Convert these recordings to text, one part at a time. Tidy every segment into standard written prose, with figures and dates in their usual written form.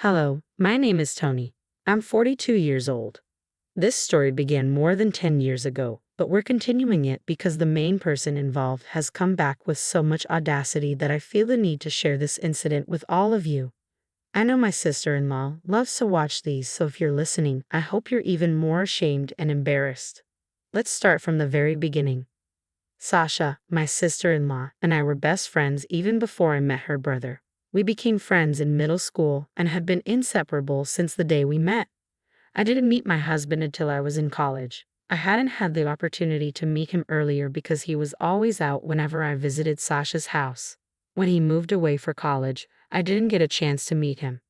Hello, my name is Tony. I'm 42 years old. This story began more than 10 years ago, but we're continuing it because the main person involved has come back with so much audacity that I feel the need to share this incident with all of you. I know my sister-in-law loves to watch these, so if you're listening, I hope you're even more ashamed and embarrassed. Let's start from the very beginning. Sasha, my sister-in-law, and I were best friends even before I met her brother. We became friends in middle school and had been inseparable since the day we met. I didn't meet my husband until I was in college. I hadn't had the opportunity to meet him earlier because he was always out whenever I visited Sasha's house. When he moved away for college, I didn't get a chance to meet him.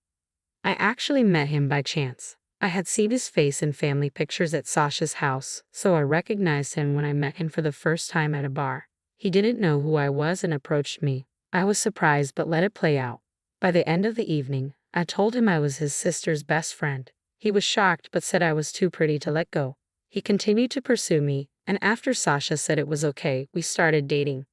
I actually met him by chance. I had seen his face in family pictures at Sasha's house, so I recognized him when I met him for the first time at a bar. He didn't know who I was and approached me. I was surprised but let it play out. By the end of the evening, I told him I was his sister's best friend. He was shocked but said I was too pretty to let go. He continued to pursue me, and after Sasha said it was okay, we started dating.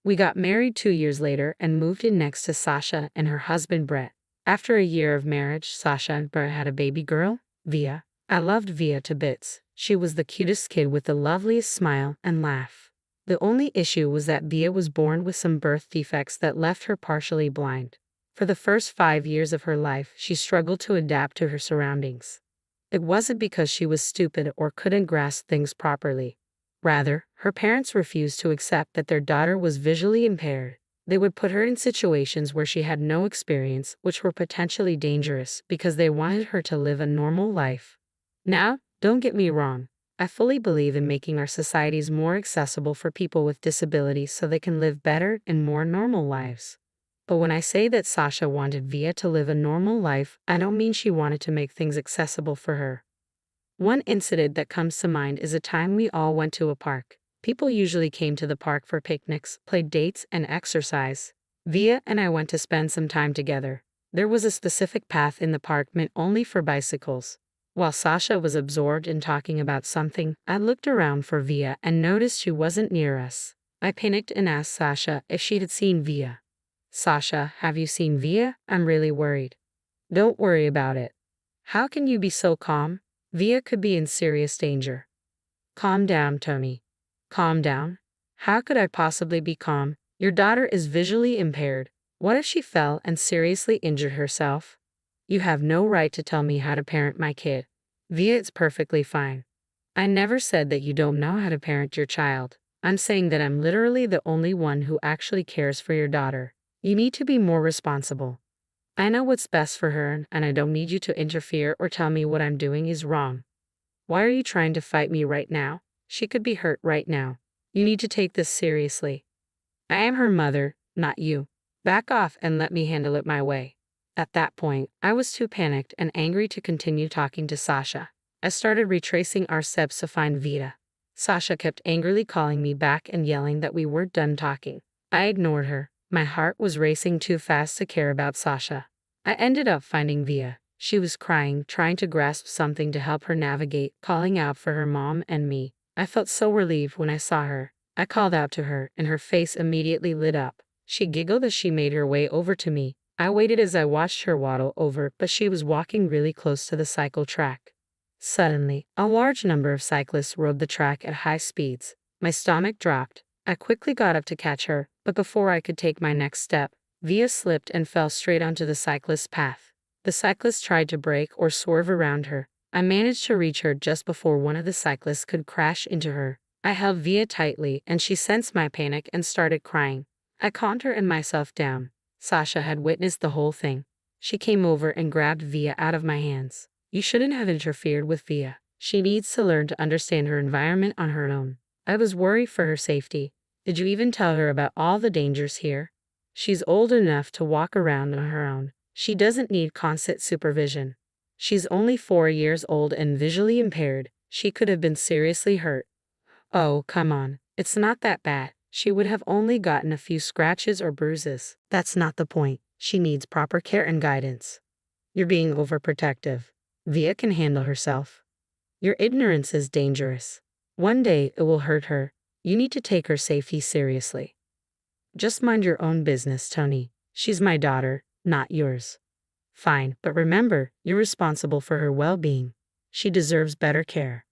We got married 2 years later and moved in next to Sasha and her husband Brett. After a year of marriage, Sasha and Brett had a baby girl, Via. I loved Via to bits. She was the cutest kid with the loveliest smile and laugh. The only issue was that Via was born with some birth defects that left her partially blind. For the first 5 years of her life, she struggled to adapt to her surroundings. It wasn't because she was stupid or couldn't grasp things properly. Rather, her parents refused to accept that their daughter was visually impaired. They would put her in situations where she had no experience, which were potentially dangerous because they wanted her to live a normal life. Now, don't get me wrong. I fully believe in making our societies more accessible for people with disabilities so they can live better and more normal lives. But when I say that Sasha wanted Via to live a normal life, I don't mean she wanted to make things accessible for her. One incident that comes to mind is a time we all went to a park. People usually came to the park for picnics, played dates, and exercise. Via and I went to spend some time together. There was a specific path in the park meant only for bicycles. While Sasha was absorbed in talking about something, I looked around for Via and noticed she wasn't near us. I panicked and asked Sasha if she had seen Via. Sasha, have you seen Via? I'm really worried. Don't worry about it. How can you be so calm? Via could be in serious danger. Calm down, Tony. Calm down? How could I possibly be calm? Your daughter is visually impaired. What if she fell and seriously injured herself? You have no right to tell me how to parent my kid. Via is perfectly fine. I never said that you don't know how to parent your child. I'm saying that I'm literally the only one who actually cares for your daughter. You need to be more responsible. I know what's best for her, and I don't need you to interfere or tell me what I'm doing is wrong. Why are you trying to fight me right now? She could be hurt right now. You need to take this seriously. I am her mother, not you. Back off and let me handle it my way. At that point, I was too panicked and angry to continue talking to Sasha. I started retracing our steps to find Vita. Sasha kept angrily calling me back and yelling that we weren't done talking. I ignored her. My heart was racing too fast to care about Sasha. I ended up finding Via. She was crying, trying to grasp something to help her navigate, calling out for her mom and me. I felt so relieved when I saw her. I called out to her, and her face immediately lit up. She giggled as she made her way over to me. I waited as I watched her waddle over, but she was walking really close to the cycle track. Suddenly, a large number of cyclists rode the track at high speeds. My stomach dropped. I quickly got up to catch her, but before I could take my next step, Via slipped and fell straight onto the cyclist's path. The cyclist tried to brake or swerve around her. I managed to reach her just before one of the cyclists could crash into her. I held Via tightly, and she sensed my panic and started crying. I calmed her and myself down. Sasha had witnessed the whole thing. She came over and grabbed Via out of my hands. You shouldn't have interfered with Via. She needs to learn to understand her environment on her own. I was worried for her safety. Did you even tell her about all the dangers here? She's old enough to walk around on her own. She doesn't need constant supervision. She's only 4 years old and visually impaired. She could have been seriously hurt. Oh, come on. It's not that bad. She would have only gotten a few scratches or bruises. That's not the point. She needs proper care and guidance. You're being overprotective. Via can handle herself. Your ignorance is dangerous. One day it will hurt her. You need to take her safety seriously. Just mind your own business, Tony. She's my daughter, not yours. Fine, but remember, you're responsible for her well-being. She deserves better care.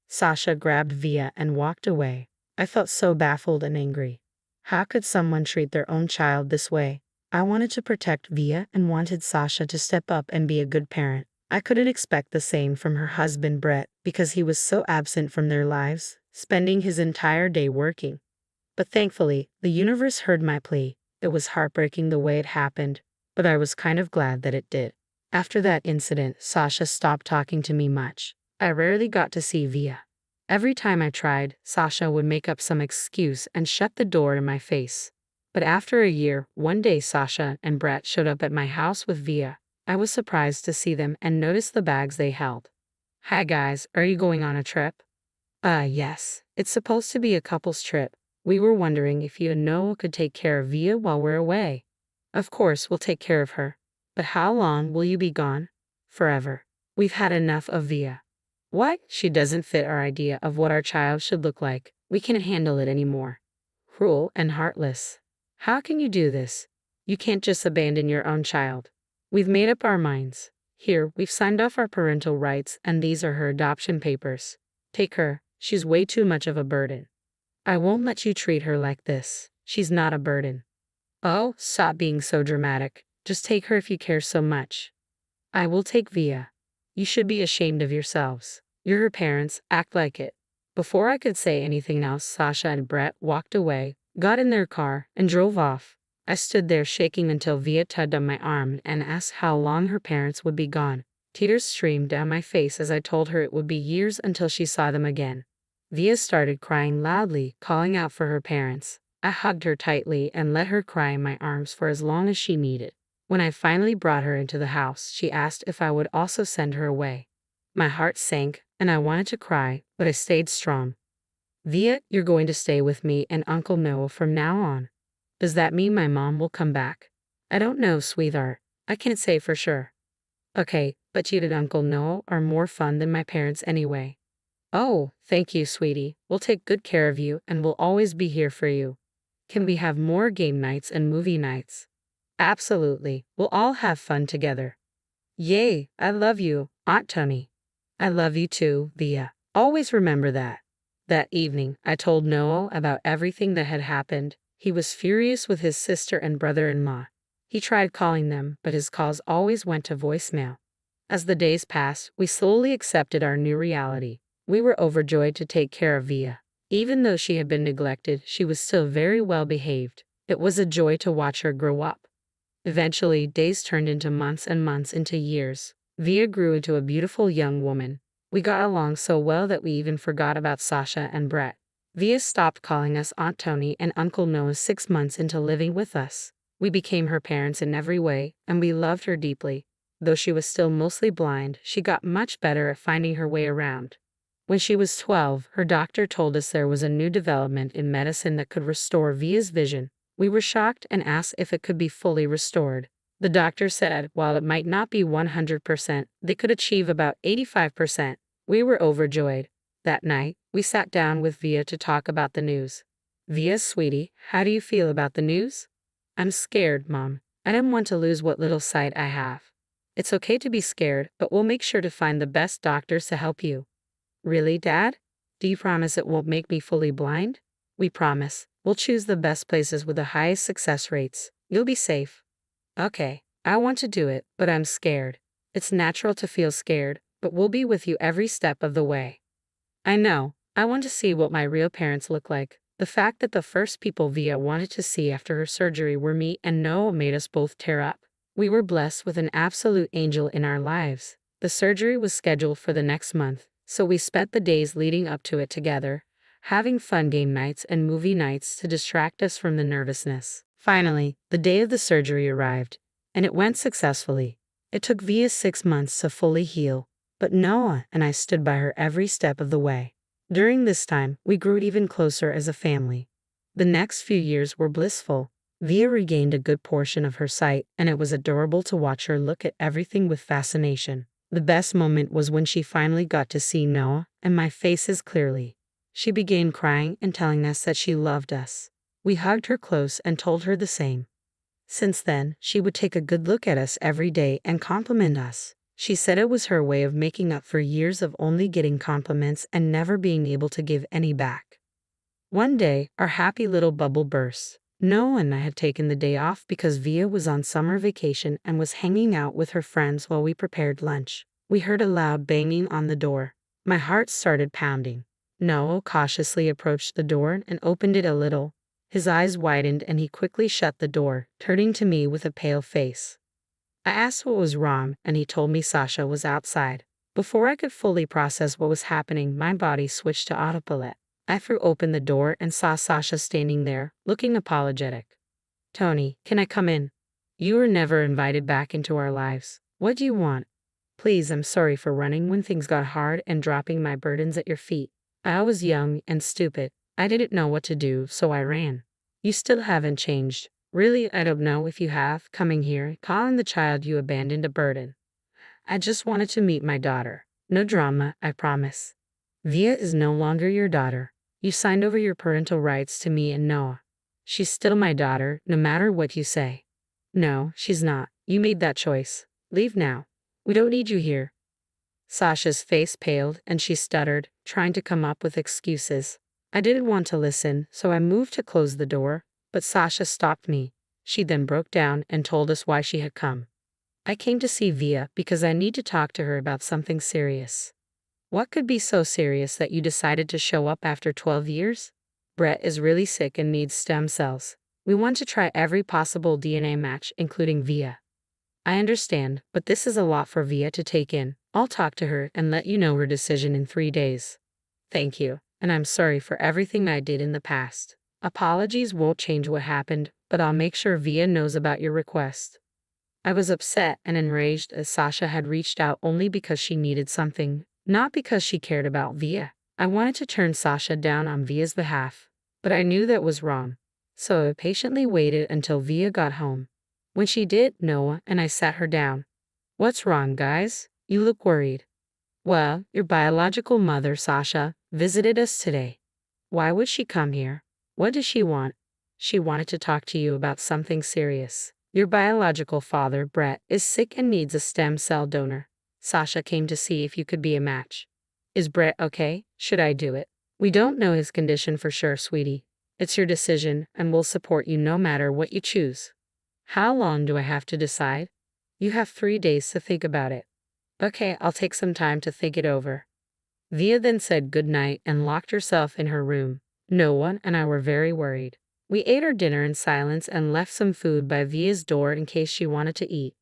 Sasha grabbed Via and walked away. I felt so baffled and angry. How could someone treat their own child this way? I wanted to protect Via and wanted Sasha to step up and be a good parent. I couldn't expect the same from her husband Brett because he was so absent from their lives, spending his entire day working. But thankfully, the universe heard my plea. It was heartbreaking the way it happened, but I was kind of glad that it did. After that incident, Sasha stopped talking to me much. I rarely got to see Via. Every time I tried, Sasha would make up some excuse and shut the door in my face. But after a year, one day Sasha and Brett showed up at my house with Via. I was surprised to see them and noticed the bags they held. Hi guys, are you going on a trip? Yes. It's supposed to be a couple's trip. We were wondering if you and Noah could take care of Via while we're away. Of course, we'll take care of her. But how long will you be gone? Forever. We've had enough of Via. What? She doesn't fit our idea of what our child should look like. We can't handle it anymore. Cruel and heartless. How can you do this? You can't just abandon your own child. We've made up our minds. Here, we've signed off our parental rights and these are her adoption papers. Take her. She's way too much of a burden. I won't let you treat her like this. She's not a burden. Oh, stop being so dramatic. Just take her if you care so much. I will take Via. You should be ashamed of yourselves. You're her parents, act like it. Before I could say anything else, Sasha and Brett walked away, got in their car, and drove off. I stood there shaking until Via tugged on my arm and asked how long her parents would be gone. Tears streamed down my face as I told her it would be years until she saw them again. Via started crying loudly, calling out for her parents. I hugged her tightly and let her cry in my arms for as long as she needed. When I finally brought her into the house, she asked if I would also send her away. My heart sank, and I wanted to cry, but I stayed strong. Via, you're going to stay with me and Uncle Noah from now on. Does that mean my mom will come back? I don't know, sweetheart. I can't say for sure. Okay, but you and Uncle Noah are more fun than my parents anyway. Oh, thank you, sweetie. We'll take good care of you and we'll always be here for you. Can we have more game nights and movie nights? Absolutely. We'll all have fun together. Yay, I love you, Aunt Tony. I love you too, Via. Always remember that. That evening, I told Noah about everything that had happened. He was furious with his sister and brother-in-law. He tried calling them, but his calls always went to voicemail. As the days passed, we slowly accepted our new reality. We were overjoyed to take care of Via. Even though she had been neglected, she was still very well behaved. It was a joy to watch her grow up. Eventually, days turned into months and months into years. Via grew into a beautiful young woman. We got along so well that we even forgot about Sasha and Brett. Via stopped calling us Aunt Tony and Uncle Noah 6 months into living with us. We became her parents in every way, and we loved her deeply. Though she was still mostly blind, she got much better at finding her way around. When she was 12, her doctor told us there was a new development in medicine that could restore Via's vision. We were shocked and asked if it could be fully restored. The doctor said, while it might not be 100%, they could achieve about 85%. We were overjoyed. That night, we sat down with Via to talk about the news. Via, sweetie, how do you feel about the news? I'm scared, Mom. I didn't want to lose what little sight I have. It's okay to be scared, but we'll make sure to find the best doctors to help you. Really, Dad? Do you promise it won't make me fully blind? We promise. We'll choose the best places with the highest success rates. You'll be safe. Okay, I want to do it, but I'm scared. It's natural to feel scared, but we'll be with you every step of the way. I know. I want to see what my real parents look like. The fact that the first people Via wanted to see after her surgery were me and Noah made us both tear up. We were blessed with an absolute angel in our lives. The surgery was scheduled for the next month, so we spent the days leading up to it together, having fun game nights and movie nights to distract us from the nervousness. Finally, the day of the surgery arrived, and it went successfully. It took Via 6 months to fully heal, but Noah and I stood by her every step of the way. During this time, we grew even closer as a family. The next few years were blissful. Via regained a good portion of her sight, and it was adorable to watch her look at everything with fascination. The best moment was when she finally got to see Noah and my faces clearly. She began crying and telling us that she loved us. We hugged her close and told her the same. Since then, she would take a good look at us every day and compliment us. She said it was her way of making up for years of only getting compliments and never being able to give any back. One day, our happy little bubble burst. Noah and I had taken the day off because Via was on summer vacation and was hanging out with her friends while we prepared lunch. We heard a loud banging on the door. My heart started pounding. Noah cautiously approached the door and opened it a little. His eyes widened and he quickly shut the door, turning to me with a pale face. I asked what was wrong, and he told me Sasha was outside. Before I could fully process what was happening, my body switched to autopilot. I threw open the door and saw Sasha standing there, looking apologetic. "Tony, can I come in? You were never invited back into our lives. What do you want?" "Please, I'm sorry for running when things got hard and dropping my burdens at your feet. I was young and stupid. I didn't know what to do, so I ran. You still haven't changed. Really, I don't know if you have, coming here, calling the child you abandoned a burden. I just wanted to meet my daughter. No drama, I promise. Via is no longer your daughter. You signed over your parental rights to me and Noah. She's still my daughter, no matter what you say." "No, she's not. You made that choice. Leave now. We don't need you here." Sasha's face paled and she stuttered, trying to come up with excuses. I didn't want to listen, so I moved to close the door, but Sasha stopped me. She then broke down and told us why she had come. "I came to see Via because I need to talk to her about something serious." "What could be so serious that you decided to show up after 12 years? Brett is really sick and needs stem cells. We want to try every possible DNA match, including Via." "I understand, but this is a lot for Via to take in. I'll talk to her and let you know her decision in 3 days." "Thank you, and I'm sorry for everything I did in the past. Apologies won't change what happened, but I'll make sure Via knows about your request." I was upset and enraged as Sasha had reached out only because she needed something, not because she cared about Via. I wanted to turn Sasha down on Via's behalf, but I knew that was wrong. So I patiently waited until Via got home. When she did, Noah and I sat her down. "What's wrong, guys? You look worried." "Well, your biological mother, Sasha, visited us today." "Why would she come here? What does she want?" "She wanted to talk to you about something serious. Your biological father, Brett, is sick and needs a stem cell donor. Sasha came to see if you could be a match." "Is Brett okay? Should I do it?" "We don't know his condition for sure, sweetie. It's your decision, and we'll support you no matter what you choose." "How long do I have to decide?" "You have 3 days to think about it." "Okay, I'll take some time to think it over." Via then said goodnight and locked herself in her room. Noah and I were very worried. We ate our dinner in silence and left some food by Via's door in case she wanted to eat.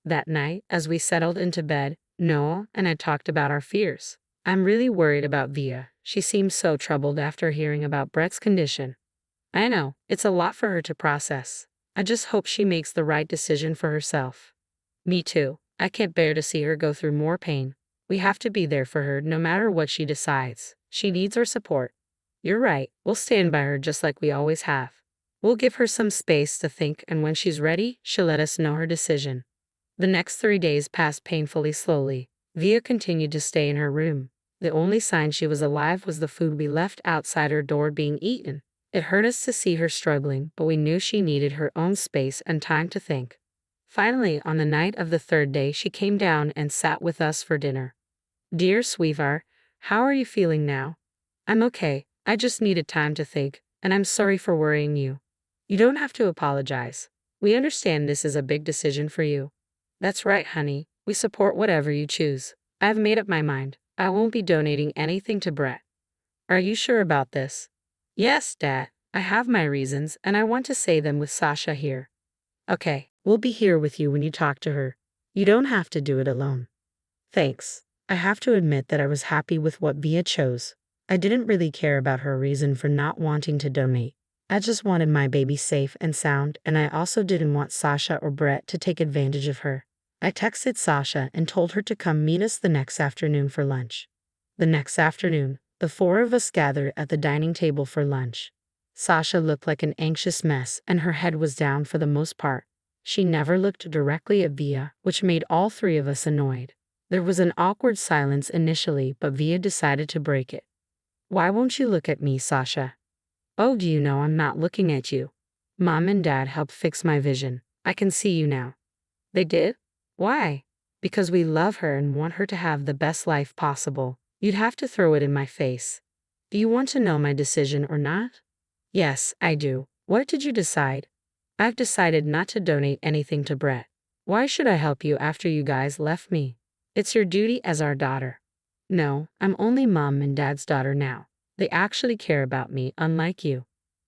That night, as we settled into bed, Noah and I talked about our fears. "I'm really worried about Via. She seems so troubled after hearing about Brett's condition." "I know, it's a lot for her to process. I just hope she makes the right decision for herself." "Me too. I can't bear to see her go through more pain. We have to be there for her no matter what she decides. She needs our support." "You're right. We'll stand by her just like we always have. We'll give her some space to think, and when she's ready, she'll let us know her decision." The next 3 days passed painfully slowly. Via continued to stay in her room. The only sign she was alive was the food we left outside her door being eaten. It hurt us to see her struggling, but we knew she needed her own space and time to think. Finally, on the night of the 3rd day, she came down and sat with us for dinner. "Dear sweetheart, how are you feeling now?" "I'm okay. I just needed time to think, and I'm sorry for worrying you." "You don't have to apologize. We understand this is a big decision for you." "That's right, honey. We support whatever you choose. I've made up my mind. I won't be donating anything to Brett." "Are you sure about this?" "Yes, Dad. I have my reasons, and I want to say them with Sasha here." "Okay, we'll be here with you when you talk to her. You don't have to do it alone." "Thanks. I have to admit that I was happy with what Via chose. I didn't really care about her reason for not wanting to donate. I just wanted my baby safe and sound, and I also didn't want Sasha or Brett to take advantage of her. I texted Sasha and told her to come meet us the next afternoon for lunch. The next afternoon, the 4 of us gathered at the dining table for lunch. Sasha looked like an anxious mess, and her head was down for the most part. She never looked directly at Via, which made all 3 of us annoyed. There was an awkward silence initially, but Via decided to break it. "Why won't you look at me, Sasha?" "Oh, do you know I'm not looking at you? Mom and Dad helped fix my vision. I can see you now. They did? Why? Because we love her and want her to have the best life possible. You'd have to throw it in my face. Do you want to know my decision or not? Yes, I do. What did you decide? I've decided not to donate anything to Brett. Why should I help you after you guys left me? It's your duty as our daughter. No, I'm only mom and dad's daughter now. They actually care about me, unlike you.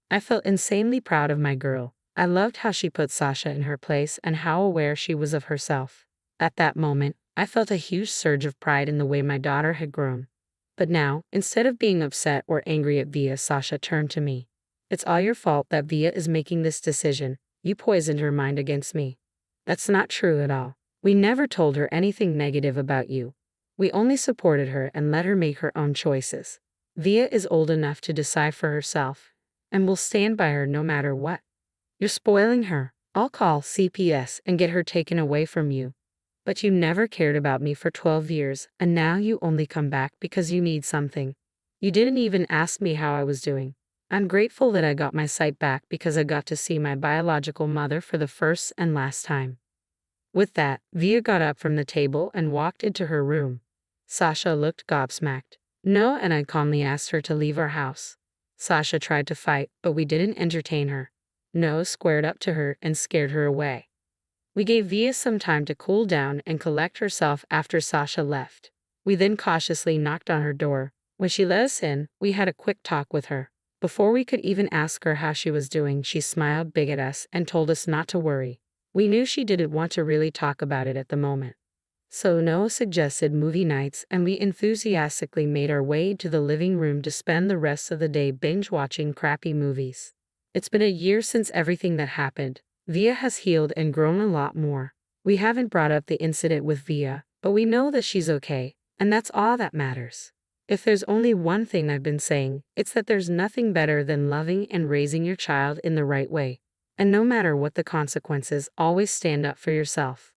I felt insanely proud of my girl. I loved how she put Sasha in her place and how aware she was of herself. At that moment, I felt a huge surge of pride in the way my daughter had grown. But now, instead of being upset or angry at Via, Sasha turned to me. It's all your fault that Via is making this decision. You poisoned her mind against me. That's not true at all. We never told her anything negative about you. We only supported her and let her make her own choices. Via is old enough to decide for herself, and we'll stand by her no matter what. You're spoiling her. I'll call CPS and get her taken away from you. But you never cared about me for 12 years, and now you only come back because you need something. You didn't even ask me how I was doing. I'm grateful that I got my sight back because I got to see my biological mother for the first and last time. With that, Via got up from the table and walked into her room. Sasha looked gobsmacked. No, and I calmly asked her to leave our house. Sasha tried to fight, but we didn't entertain her. No squared up to her and scared her away. We gave Via some time to cool down and collect herself after Sasha left. We then cautiously knocked on her door. When she let us in, we had a quick talk with her. Before we could even ask her how she was doing, she smiled big at us and told us not to worry. We knew she didn't want to really talk about it at the moment. So Noah suggested movie nights, and we enthusiastically made our way to the living room to spend the rest of the day binge-watching crappy movies. It's been a year since everything that happened. Via has healed and grown a lot more. We haven't brought up the incident with Via, but we know that she's okay, and that's all that matters. If there's only one thing I've been saying, it's that there's nothing better than loving and raising your child in the right way. And no matter what the consequences, always stand up for yourself.